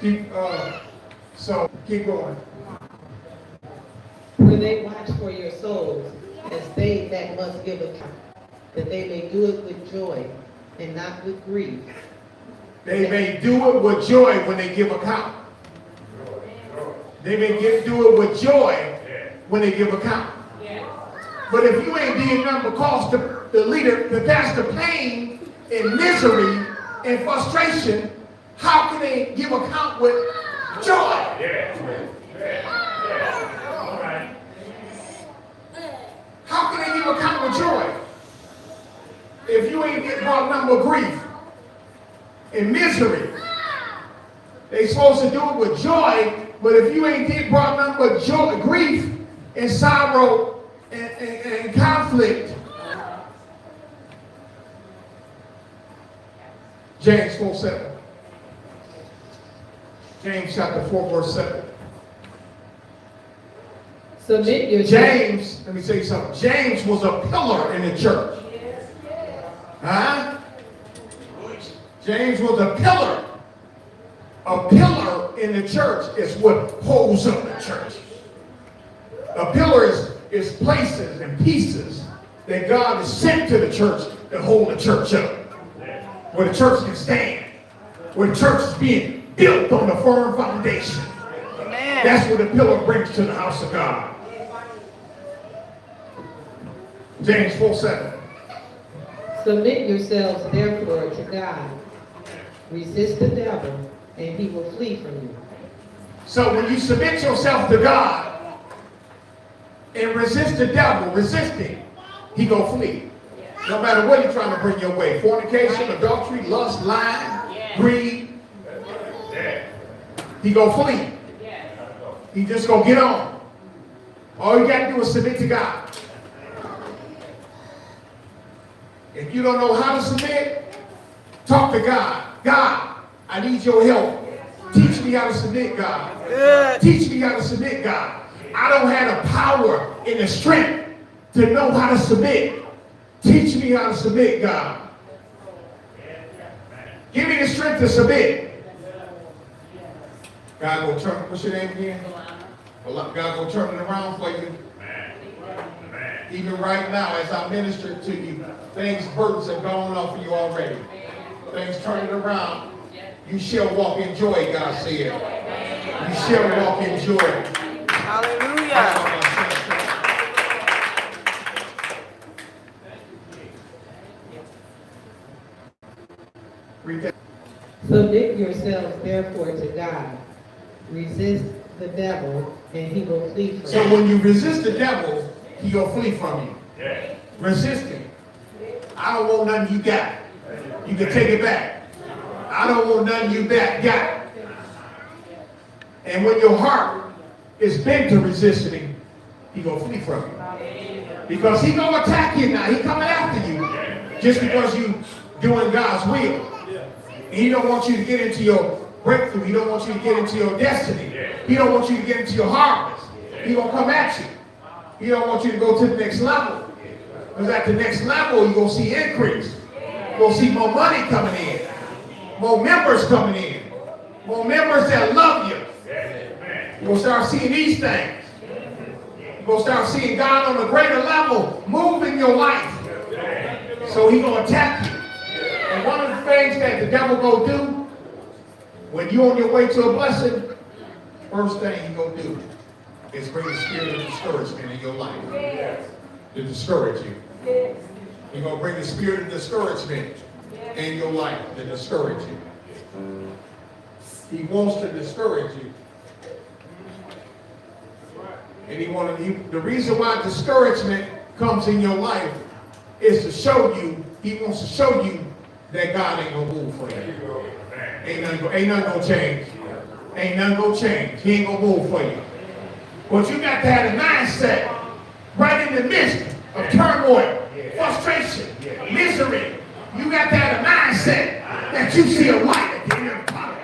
Keep going. For they watch for your souls, as they that must give account, that they may do it with joy and not with grief. They may do it with joy when they give account. They may do it with joy when they give account. But if you ain't did nothing but cause the leader, the pastor, pain and misery and frustration, how can they give account with joy? How can they give account with joy? If you ain't get brought nothing but grief and misery, they supposed to do it with joy, but if you ain't get brought nothing but joy, grief and sorrow and conflict. James 4:7. James chapter 4, verse 7. Submit yourself. James, let me say something. James was a pillar in the church. Huh? James was a pillar. A pillar in the church is what holds up the church. A pillar is places and pieces that God has sent to the church to hold the church up. Where the church can stand. Where the church is being built on a firm foundation. Amen. That's what a pillar brings to the house of God. James 4:7. Submit yourselves therefore to God. Resist the devil, and he will flee from you. So when you submit yourself to God and resist the devil, resist him, he gonna flee. No matter what he's trying to bring your way. Fornication, adultery, lust, lying, greed. He gonna flee. He just gonna get on. All you gotta do is submit to God. If you don't know how to submit, talk to God. God, I need your help. Teach me how to submit, God. Teach me how to submit, God. I don't have the power and the strength to know how to submit. Teach me how to submit, God. Give me the strength to submit. God will turn, what's your name again? God will turn it around for you. Even right now, as I minister to you, burdens have gone off for you already. Things turning around. You shall walk in joy, God said. You shall walk in joy. Hallelujah. Read that. Submit yourselves therefore to God. Resist the devil, and he will flee from you. So when you resist the devil, he will flee from you. Resist him. I don't want nothing you got. You can take it back. I don't want nothing you got. And when your heart is bent to resist him, he gonna flee from you. Because he gonna attack you now. He coming after you. Just because you doing God's will. And he don't want you to get into your breakthrough. He don't want you to get into your destiny. He don't want you to get into your harvest. He gonna come at you. He don't want you to go to the next level. Because at the next level, you're going to see increase. You're going to see more money coming in. More members coming in. More members that love you. You're going to start seeing these things. You're going to start seeing God on a greater level move in your life. So he's going to attack you. And one of the things that the devil going to do, when you're on your way to a blessing, first thing he's going to do is bring the spirit of discouragement in your life. To discourage you. He's going to bring the spirit of discouragement in your life to discourage you. He wants to discourage you. And the reason why discouragement comes in your life is to show you, he wants to show you that God ain't going to move for you. Ain't nothing going to change. Ain't nothing going to change. He ain't going to move for you. But you got to have a mindset right in the midst of turmoil, frustration, misery. You got to have a mindset that you see a light at the end of the tunnel.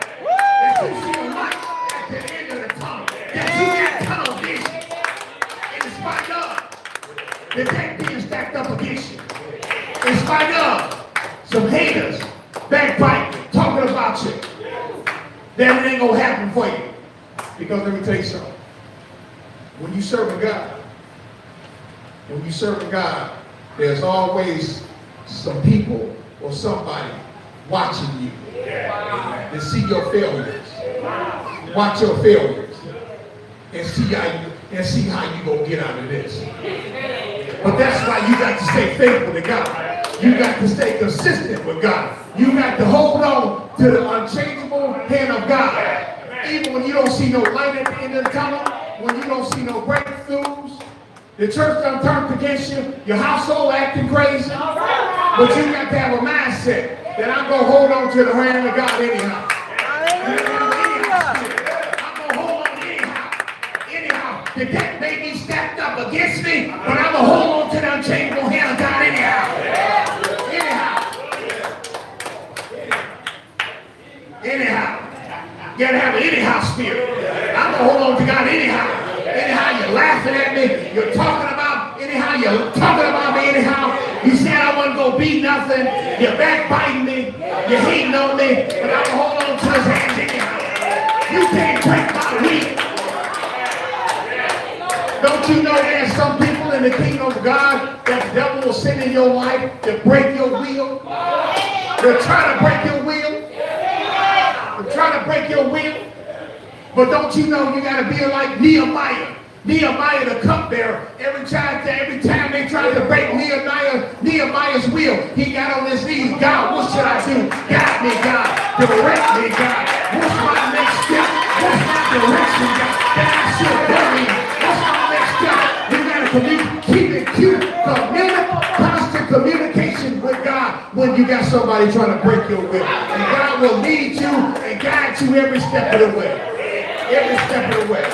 That you see a light at the end of the tunnel. That you got tunnel vision. In spite of the deck being stacked up against you. In spite of some haters backbiting, talking about you. then it ain't gonna happen for you. Because let me tell you something. When you serve God, there's always some people or somebody watching you to see your failures. Watch your failures and see how you gonna get out of this. But that's why you got to stay faithful to God. You got to stay consistent with God. You got to hold on to the unchangeable hand of God. Even when you don't see no light at the end of the tunnel, when you don't see no breakthroughs, the church done turned against you, your household acting crazy, but you got to have a mindset that I'm going to hold on to the hand of God anyhow. I'm going to hold on anyhow. The death may be stacked up against me, but I'm going to hold on to the unchangeable hand of God anyhow. You gotta have an anyhow spirit. I'm gonna hold on to God anyhow. Anyhow you're laughing at me, you're talking about me anyhow. You said I wasn't gonna be nothing. You're backbiting me. You're hating on me. But I'm gonna hold on to his hands anyhow. You can't break my will. Don't you know there's some people in the kingdom of God that the devil will send in your life to break your will? They're trying to break your will. Trying to break your will, but don't you know you got to be like Nehemiah? Nehemiah, the cupbearer. Every time they tried to break Nehemiah's will, he got on his knees. God, what should I do? Guide me, God. Direct me, God. What's my next step? What's my direction, God? That I should go in. What's my next step? You got to keep it cute, constant communication with God when you got somebody trying to break your will. And God will lead you and guide you every step of the way. Every step of the way.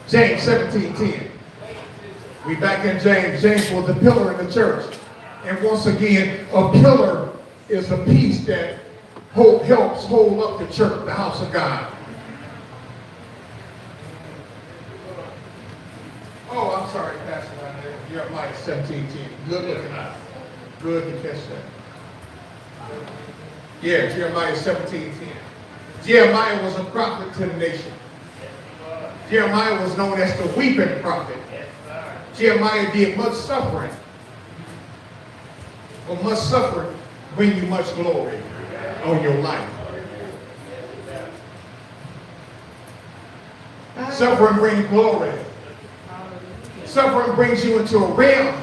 James 17:10. We back in James. James was the pillar in the church. And once again, a pillar is a piece that helps hold up the church, the house of God. Oh, I'm sorry, Pastor. Jeremiah 17:10. Good looking out. Good to catch that. Yeah, Jeremiah 17:10. Jeremiah was a prophet to the nation. Jeremiah was known as the weeping prophet. Jeremiah did much suffering. But much suffering bring you much glory on your life. Suffering brings glory. Suffering brings you into a realm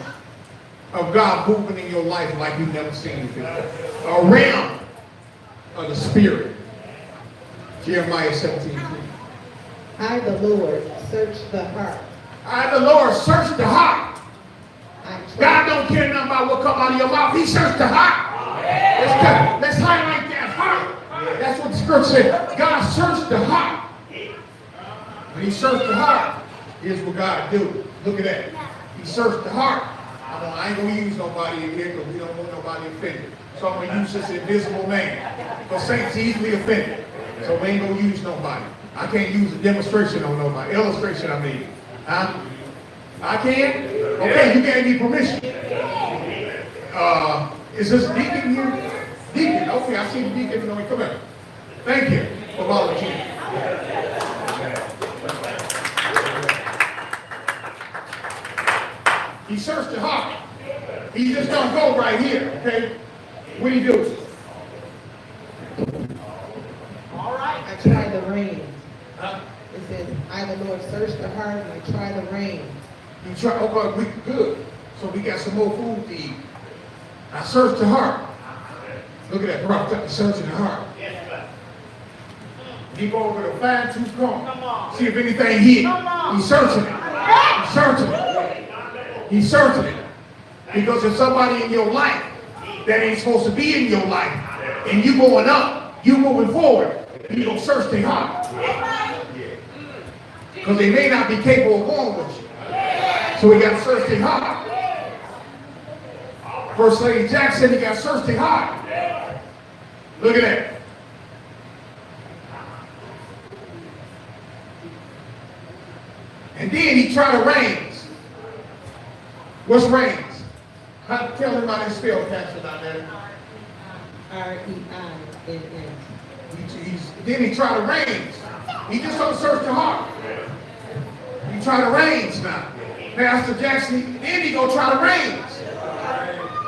of God moving in your life like you've never seen before. A realm of the Spirit. Jeremiah 17:3. I, the Lord, search the heart. I, the Lord, search the heart. God don't care nothing about what comes out of your mouth. He searched the heart. Let's highlight that heart. That's what the scripture said. God searched the heart. When he searched the heart, here's what God do. Look at that. He searched the heart. I ain't going to use nobody in here because we don't want nobody offended. So I'm going to use this invisible man. Because saints easily offended. So we ain't going to use nobody. I can't use a demonstration on nobody. Illustration, I mean. I can? Okay, you gave me permission. Is this deacon here? Deacon, okay, I see the deacon. Come here. Thank you for volunteering. He searched the heart. He just don't go right here, okay? What do you do? All right. I try the reins. Huh? It says, I, the Lord, search the heart and I try the reins. You try, okay, we good. So we got some more food to eat. I searched the heart. Look at that, bro. Searching the heart. He go over the fine-tooth comb. See if anything hid. He's searching it. He's searching it. He's searching it. Because there's somebody in your life that ain't supposed to be in your life. And you going up, you moving forward. You don't search their heart. Because they may not be capable of going with you. So we got to search their heart. First Lady Jackson, he got to search their heart. Look at that. And then he tried to reigns. What's reigns? Tell him how they spell Pastor down there. R-E-I-N-S. Then he tried to reigns. He just don't search the heart. He try to reigns now. Pastor Jackson, then he go try to reigns.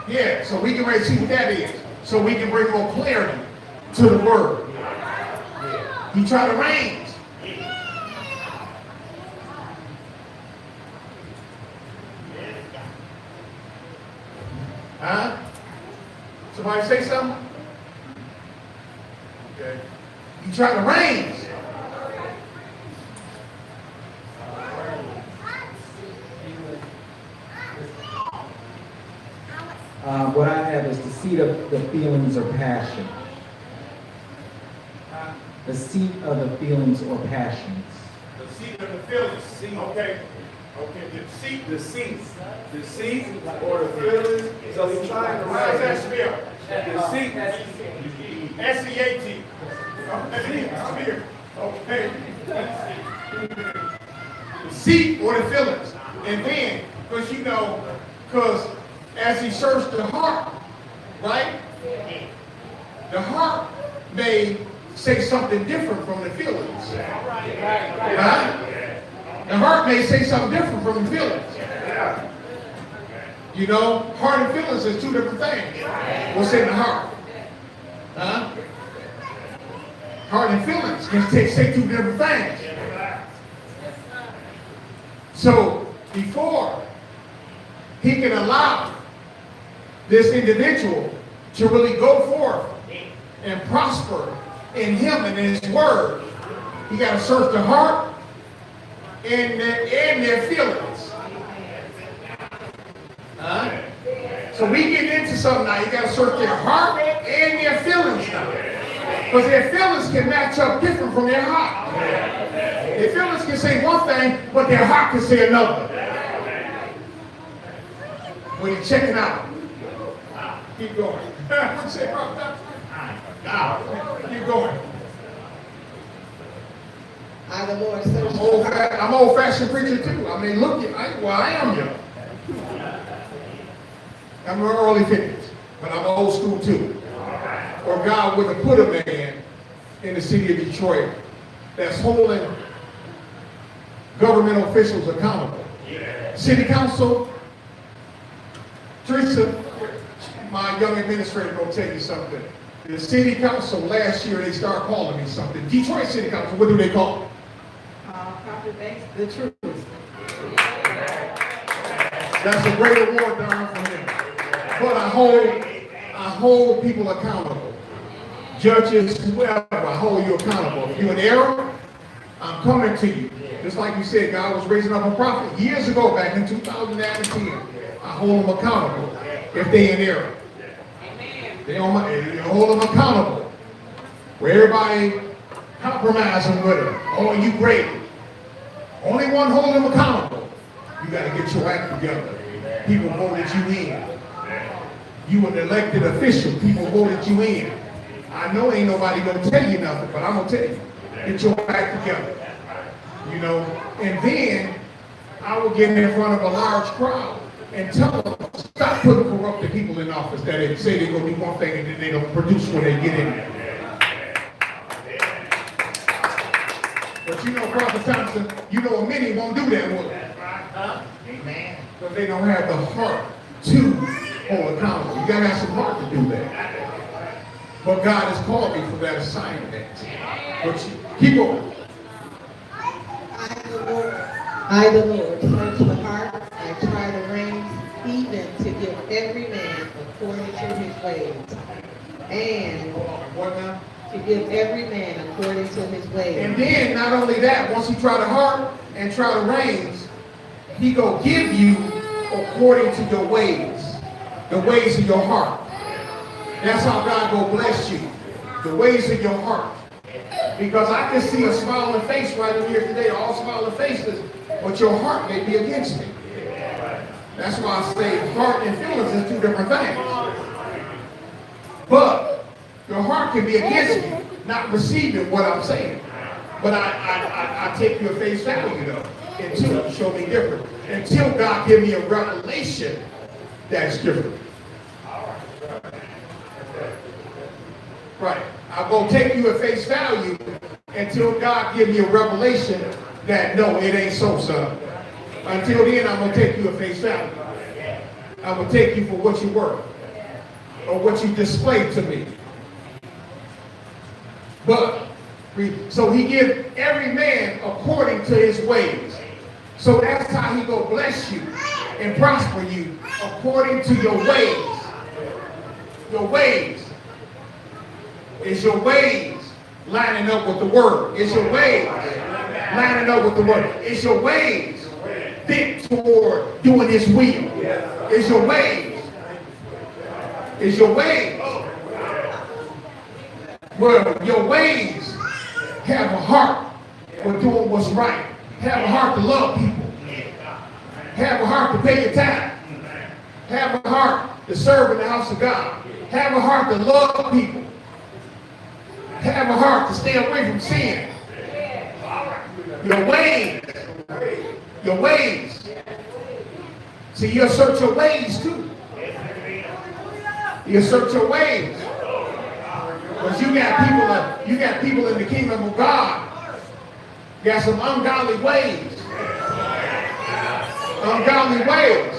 Yeah, so we can ready to see what that is. So we can bring more clarity to the word. He try to reigns. Huh? Somebody say something? Okay. You try to reigns. What I have is the seat of the feelings or passion. The seat of the feelings or passions. The seat of the feelings. Okay. Okay. The seat or the feelings. So he's trying to rise that spell. The seat. S-E-A-T. Okay. The seat or the feelings. And then, because as he searched the heart, right? The heart may say something different from the feelings. Right? The heart may say something different from the feelings. Heart and feelings is two different things. What's in the heart? Huh? Heart and feelings can say two different things. So before he can allow this individual to really go forth and prosper in him and in his word, he got to search the heart and their feelings. Huh? So we get into something now. You got to search their heart and their feelings now. Because their feelings can match up different from their heart. Their feelings can say one thing, but their heart can say another. When you check it out, keep going. Keep going. I'm old-fashioned preacher too. I mean, look, I am young. I'm in my early 50s, but I'm old school too. Or God would have put a man in the city of Detroit that's holding government officials accountable. City council, Teresa, my young administrator will tell you something. The city council last year, they started calling me something. Detroit City Council, what do they call it? Dr. Banks, the truth. That's a great award down for him. But I hold people accountable. Judges, whoever, I hold you accountable. If you're in error, I'm coming to you. Just like you said, God was raising up a prophet years ago, back in 2010. I hold them accountable if they in error. You hold them accountable. Where everybody compromising with them. Oh, you great. Only one holding them accountable. You got to get your act together. People voted you in. You an elected official. People voted you in. I know ain't nobody going to tell you nothing, but I'm going to tell you. Get your act together. And then I will get in front of a large crowd and tell them, stop putting corrupted people in office that they say they're going to do one thing and then they don't produce when they get in there. But Prophet Thompson, many won't do that with it. Amen. Because they don't have the heart to hold accountable. You got to have some heart to do that. But God has called me for that assignment. But keep going. I, the Lord, search the heart. I try the reins, even to give every man according to his ways. And what now? To give every man according to his ways. And then, not only that, once he try the heart and try the reins, he gonna give you according to your ways, the ways of your heart. That's how God will bless you, the ways of your heart. Because I can see a smiling face right in here today, all smiling faces, but your heart may be against me. That's why I say heart and feelings is two different things. But your heart can be against me, not receiving what I'm saying. But I take your face value though, into it. show me different. Until God give me a revelation that's different. Right. I'm going to take you at face value until God give me a revelation that no, it ain't so, son. Until then, I'm going to take you at face value. I'm going to take you for what you were or what you displayed to me. But, so he gives every man according to his ways. So that's how he going to bless you and prosper you according to your ways. Your ways. Is your ways lining up with the word? Is your ways lining up with the word? Is your ways bent toward doing his will? Is your ways? Is your ways? Well, your ways have a heart for doing what's right. Have a heart to love people. Have a heart to pay your time. Have a heart to serve in the house of God. Have a heart to love people. Have a heart to stay away from sin. Your ways. Your ways. See, you'll search your ways too. You'll search your ways. Because you got people in the kingdom of God. You got some ungodly ways. Ungodly ways.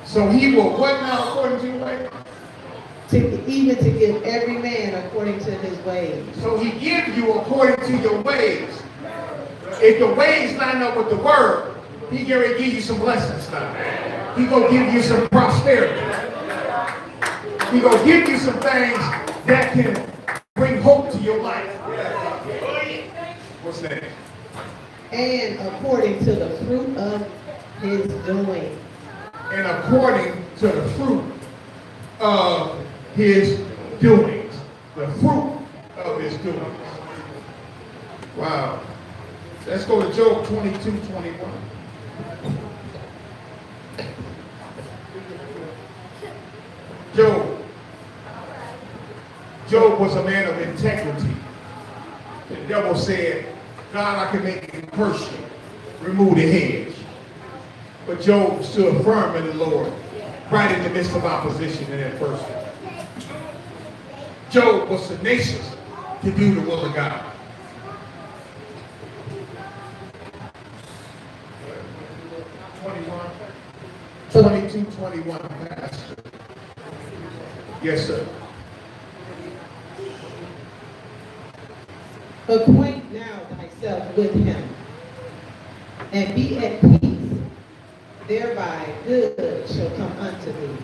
So he will what now according to your way? Even to give every man according to his ways. So he gives you according to your ways. If the ways line up with the word, he gonna give you some blessings now. He gonna give you some prosperity. He gonna give you some things that can bring hope to your life. What's that? And according to the fruit of his doing. And according to the fruit of his doings. The fruit of his doings. Wow. Let's go to Job 22:21. Job was a man of integrity. The devil said, God, I can make you curse you, remove the hedge. But Job stood firm in the Lord, right in the midst of opposition in that first one. Job was tenacious to do the will of God. Job 22:21, Pastor. Yes, sir. Acquaint now thyself with him, and be at peace. Thereby good shall come unto thee.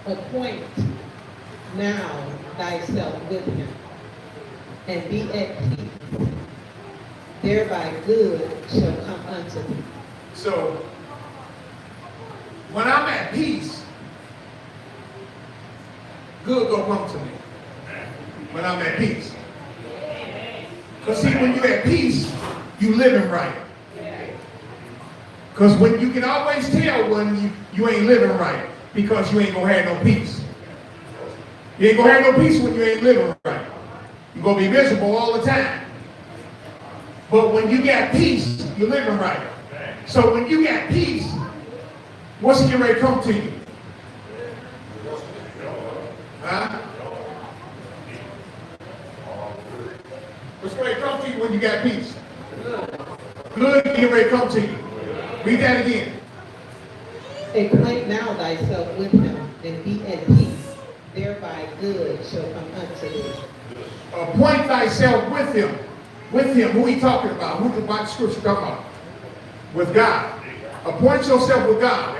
Acquaint now thyself with him, and be at peace. Thereby good shall come unto thee. So, when I'm at peace, good gonna come to me. When I'm at peace. Because see, when you're at peace, you living right. Because when you can always tell when you ain't living right, because you ain't gonna have no peace. You ain't gonna have no peace when you ain't living right. You're gonna be miserable all the time. But when you got peace, you're living right. So when you got peace, what's getting ready to come to you? Huh? What's going to come to you when you got peace? Good getting ready to come to you. Read that again. Acquaint now thyself with him, and be at peace. Thereby good shall come unto thee. Appoint thyself with him. With him. Who he talking about? Who the scripture talking about? With God. Appoint yourself with God.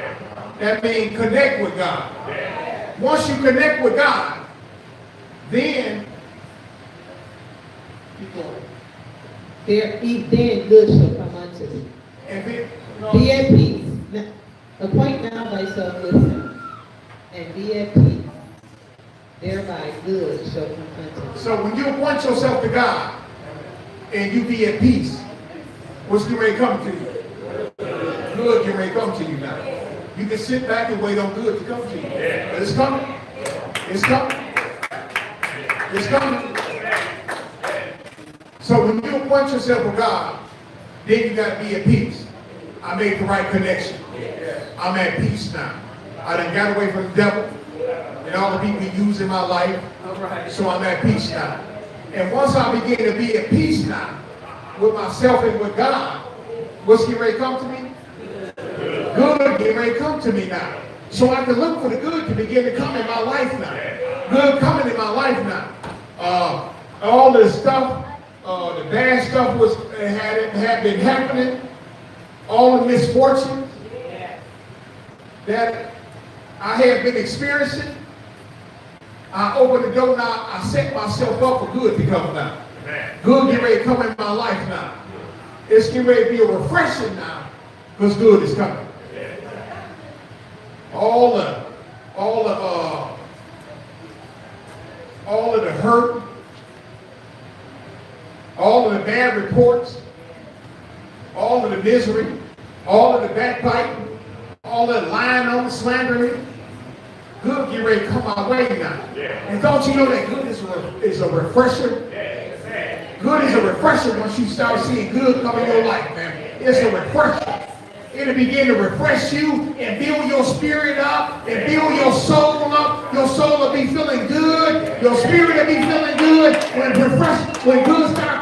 That means connect with God. Once you connect with God, then keep going. Then good shall come unto thee. And then, Be at peace. Now, appoint now thyself with him, and be at peace. Thereby good shall come unto thee. so when you appoint yourself to God and you be at peace, what's getting ready to come to you? Good getting ready to come to you now. You can sit back and wait on good to come to you. But it's coming. It's coming. It's coming. So when you acquaint yourself with God, then you got to be at peace. I made the right connection. I'm at peace now. I done got away from the devil and all the people he used in my life. So I'm at peace now. And once I begin to be at peace now with myself and with God, what's getting ready to come to me? Good getting ready to come to me now. So I can look for the good to begin to come in my life now. Good coming in my life now. All the stuff, the bad stuff had been happening. All the misfortunes that I have been experiencing. I open the door now. I set myself up for good to come now. Good get ready to come in my life now. It's getting ready to be a refreshing now because good is coming. All of the hurt, all of the bad reports, all of the misery, all of the backbiting, all of the lying on, slandering, good get ready to come my way now. And don't you know that good is a refresher? Good is a refresher once you start seeing good come in your life, man. It's a refresher. It'll begin to refresh you and build your spirit up and build your soul up. Your soul will be feeling good. Your spirit will be feeling good when good starts